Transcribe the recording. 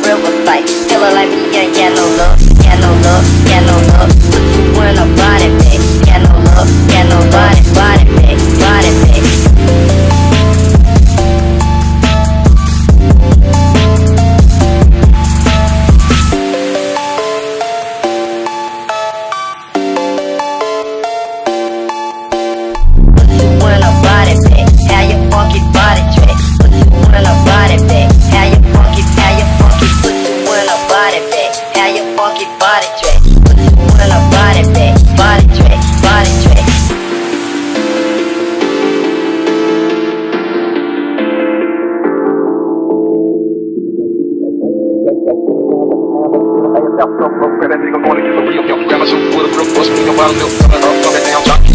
river fight. Killer like me, yeah, yeah, no love, yeah, no love, yeah, no love. Put you in a body bag, yeah, no love, yeah, no body bag, body bag. Body track, put you in a body bag, body track, body track. Grab that nigga, gonna get the real, yo. Grab my suit with a real bust, me a bottle milk, coming up, coming down,